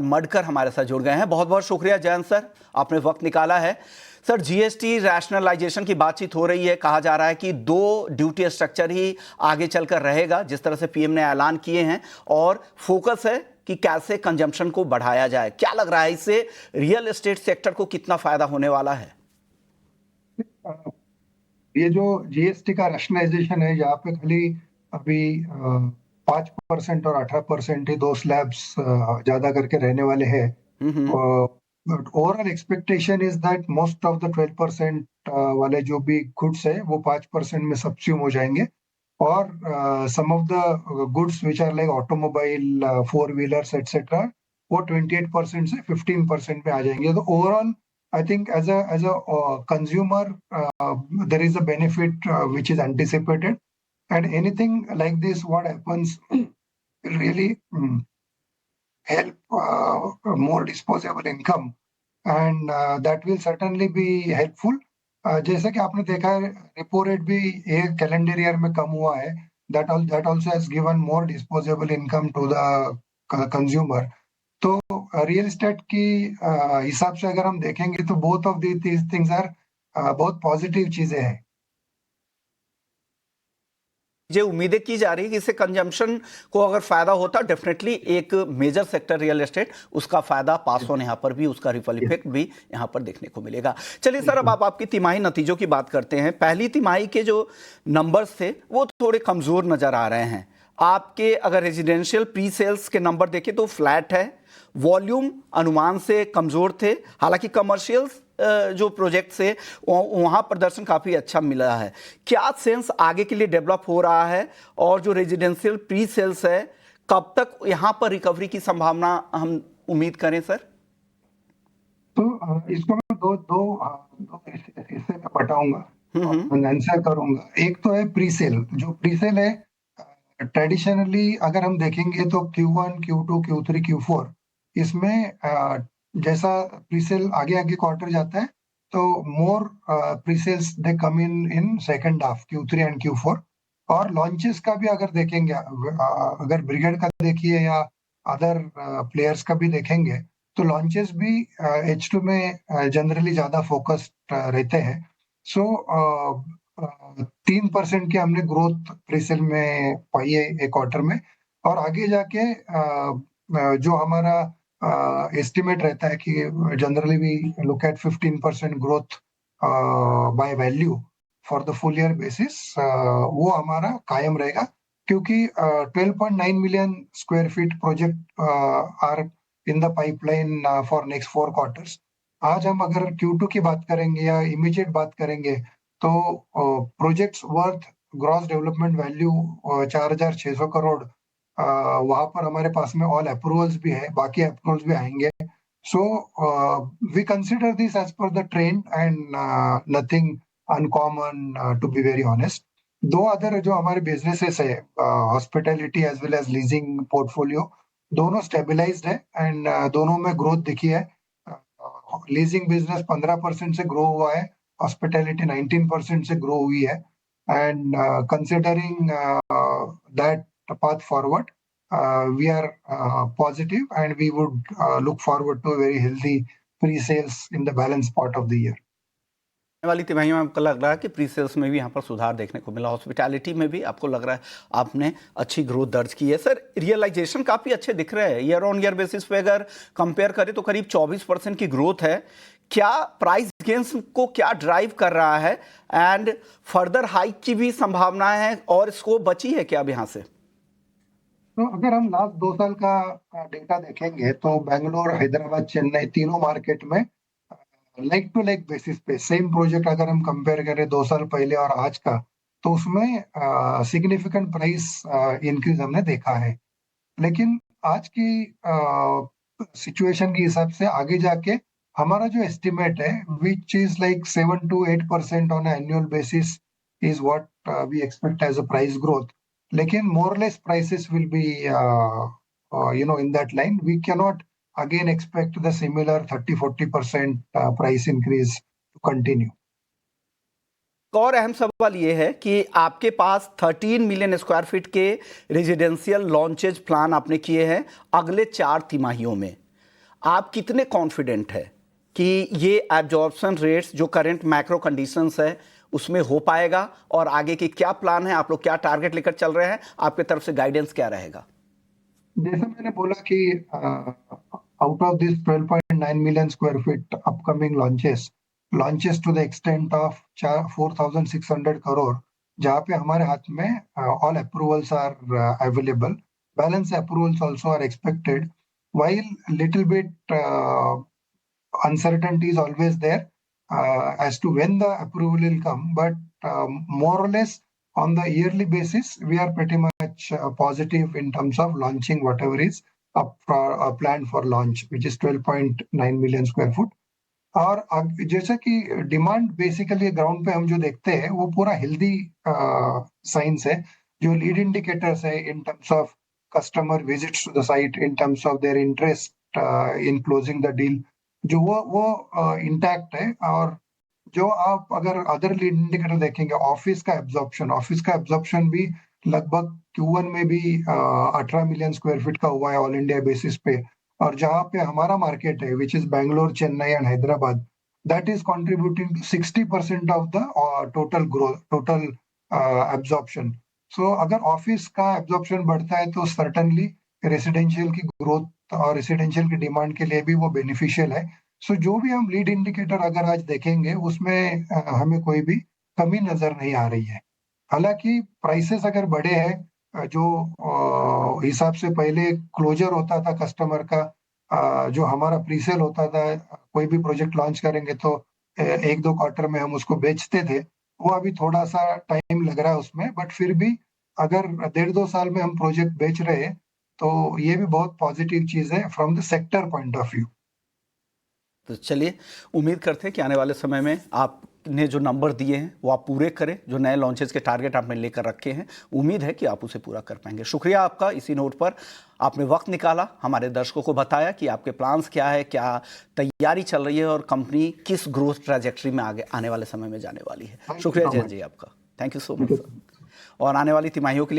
मडकर हमारे साथ जुड़ गए हैं। बहुत बहुत शुक्रिया जयंत सर, आपने वक्त निकाला है। सर, जीएसटी रैशनलाइजेशन की बातचीत हो रही है, कहा जा रहा है कि 2 ड्यूटी स्ट्रक्चर ही आगे चलकर रहेगा जिस तरह से पीएम ने ऐलान किए हैं, और फोकस है कि कैसे कंजम्पशन को बढ़ाया जाए। क्या लग रहा है इससे रियल एस्टेट सेक्टर को कितना फायदा होने वाला है? ये जो जीएसटी का रैशनलाइजेशन है, यहाँ पे खाली अभी 5% और 18% ही 2 स्लैब्स ज्यादा करके रहने वाले हैं। Overall expectation is that most of the 12% वाले जो भी गुड्स है वो 5% में सब्स्यूम हो जाएंगे, और some of the goods which are like automobile, 4 wheelers etcetera, वो 28% से 15% में आ जाएंगे। तो overall I think as a consumer, there is a benefit which is anticipated, and anything like this, what happens will really help more disposable income, and that will certainly be helpful. जैसे कि आपने देखा है, repo rate भी एक calendar year में कम हुआ है, that also has given more disposable income to the consumer. तो रियल एस्टेट की हिसाब से अगर हम देखेंगे तो both of these things are बहुत पॉजिटिव चीजें हैं। ये उम्मीदें की जा रही है कि इससे कंजम्पशन को अगर फायदा होता, डेफिनेटली एक मेजर सेक्टर रियल एस्टेट, उसका फायदा पास ऑन यहाँ पर भी, उसका रिपल इफेक्ट भी यहाँ पर देखने को मिलेगा। चलिए सर, अब आप आपकी तिमाही नतीजों की बात करते हैं। पहली तिमाही के जो नंबर्स थे वो थोड़े कमजोर नजर आ रहे हैं। आपके अगर रेजिडेंशियल प्री सेल्स के नंबर देखें तो फ्लैट है, वॉल्यूम अनुमान से कमजोर थे, हालांकि कमर्शियल्स जो प्रोजेक्ट से वहां प्रदर्शन काफी अच्छा मिला है। क्या सेंस आगे के लिए डेवलप हो रहा है, और जो रेजिडेंशियल प्री सेल्स है, कब तक यहां पर रिकवरी की संभावना हम उम्मीद करें सर? तो इसको मैं दो हिस्से में बटाऊंगा, आंसर करूंगा। एक तो है प्री सेल। जो प्री सेल है, ट्रेडिशनली अगर हम देखेंगे तो Q1, Q2, Q3, Q4, इसमें जैसा प्रीसेल आगे आगे क्वार्टर जाता है तो more presales they come in second half, Q3 and Q4। और लॉन्चेस का भी अगर देखेंगे, अगर ब्रिगेड का देखिए या अदर प्लेयर्स का भी देखेंगे, तो लॉन्चेस भी H2 में जनरली ज्यादा फोकस्ड रहते हैं। सो 3% की हमने ग्रोथ प्रीसेल में पाई है एक क्वार्टर में, और आगे जाके जो हमारा एस्टिमेट रहता है कि generally we look at 15% growth by value for the full year basis, वो हमारा कायम रहेगा, क्योंकि 12.9 million square feet project are in the pipeline for next 4 quarters. आज हम अगर Q2 की बात करेंगे या इमीडिएट बात करेंगे, तो projects worth gross development value 4,600 crore, वहां पर हमारे पास में ऑल अप्रूवल्स भी है, बाकी अप्रूवल्स भी आएंगे। So we consider this as per the trend and nothing uncommon, to be very honest. Two other जो हमारे बिजनेसेस है, hospitality as well as leasing portfolio, दोनों स्टेबलाइज्ड है, एंड दोनों में ग्रोथ दिखी है। लीजिंग बिजनेस 15% से ग्रो हुआ है, हॉस्पिटैलिटी 19% से ग्रो हुई है, and considering that path forward, we are positive, and we would look forward to a very healthy pre-sales in the balance part of the year. वाली तिमाही में आपको लग रहा है कि प्री सेल्स में भी यहाँ पर सुधार देखने को मिला, हॉस्पिटैलिटी में भी आपको लग रहा है आपने अच्छी ग्रोथ दर्ज की है। सर, रियलाइजेशन काफ़ी अच्छे दिख रहे हैं, ईयर ऑन ईयर बेसिस पे अगर कंपेयर करें तो करीब 24% की ग्रोथ है। क्या प्राइस गेन्स को क्या ड्राइव कर रहा है, एंड फर्दर हाइक की भी संभावना है, और स्कोप बची है क्या अब यहाँ से? तो अगर हम लास्ट 2 साल का डेटा देखेंगे तो बेंगलोर, हैदराबाद, चेन्नई तीनों मार्केट में लाइक टू लाइक बेसिस पे सेम प्रोजेक्ट अगर हम कंपेयर करें 2 साल पहले और आज का, तो उसमें सिग्निफिकेंट प्राइस इंक्रीज हमने देखा है। लेकिन आज की सिचुएशन के हिसाब से आगे जाके हमारा जो एस्टिमेट है, which is like 7 to 8% on annual basis, is what we expect as a price growth. लेकिन more or less prices will be in that line. We cannot again expect the similar 30-40% price increase to continue. एक और अहम सवाल ये है कि आपके पास 13 million square feet के रेजिडेंशियल लॉन्चेज प्लान आपने किए हैं अगले 4 तिमाहियों में। आप कितने कॉन्फिडेंट है कि ये एब्जॉर्प्शन रेट्स जो करंट मैक्रो कंडीशंस है उसमें हो पाएगा, और आगे की क्या प्लान है, आप लोग क्या टारगेट लेकर चल रहे हैं, आपके तरफ से गाइडेंस क्या रहेगा? जैसे मैंने बोला कि out of this 12.9 million square feet upcoming launches to the extent of 4,600 crore, जहाँ पे हमारे हाथ में all approvals are available. Balance approvals also are expected. While little bit uncertainty is always there as to when the approval will come, but more or less on the yearly basis, we are pretty much positive in terms of launching whatever is up for planned for launch, which is 12.9 million square foot. और जैसा कि demand basically ground पे हम जो देखते हैं वो पूरा हेल्दी साइंस है, जो लीड इंडिकेटर्स है in terms of customer visits to the site, in terms of their interest in closing the deal, जो वो इंटैक्ट है। और जो आप अगर अदर लीड इंडिकेटर देखेंगे, ऑफिस का एब्जॉर्प्शन भी लगभग Q1 में भी 18 मिलियन स्क्वायर फीट का हुआ है ऑल इंडिया बेसिस पे। और जहाँ पे हमारा मार्केट है which is Bangalore, Chennai and Hyderabad, that is contributing to 60% of the total growth, total absorption. So अगर ऑफिस का एब्जॉर्प्शन बढ़ता है तो सर्टनली रेसिडेंशियल की ग्रोथ और रेसिडेंशियल की डिमांड के लिए भी वो बेनिफिशियल है। सो जो भी हम लीड इंडिकेटर अगर आज देखेंगे उसमें हमें कोई भी कमी नजर नहीं आ रही है। हालांकि प्राइसेस अगर बढ़े हैं, जो हिसाब से पहले क्लोजर होता था कस्टमर का, जो हमारा प्रीसेल होता था, कोई भी प्रोजेक्ट लॉन्च करेंगे तो 1-2 क्वार्टर में हम उसको बेचते थे, वो अभी थोड़ा सा टाइम लग रहा है उसमें। बट फिर भी अगर 1.5-2 साल में हम प्रोजेक्ट बेच रहे हैं तो ये भी बहुत पॉजिटिव चीज है from the sector point of view. तो चलिए, उम्मीद करते हैं कि आने वाले समय में आपने जो नंबर दिए हैं वो आप पूरे करें, जो नए लॉन्चेस के टारगेट आपने लेकर रखे हैं, उम्मीद है कि आप उसे पूरा कर पाएंगे। शुक्रिया आपका, इसी नोट पर आपने वक्त निकाला, हमारे दर्शकों को बताया कि आपके प्लान्स क्या है, क्या तैयारी चल रही है और कंपनी किस ग्रोथ ट्रैजेक्टरी में आगे आने वाले समय में जाने वाली है। शुक्रिया जयंत जी आपका, thank you so much sir. और आने वाली तिमाहियों के लिए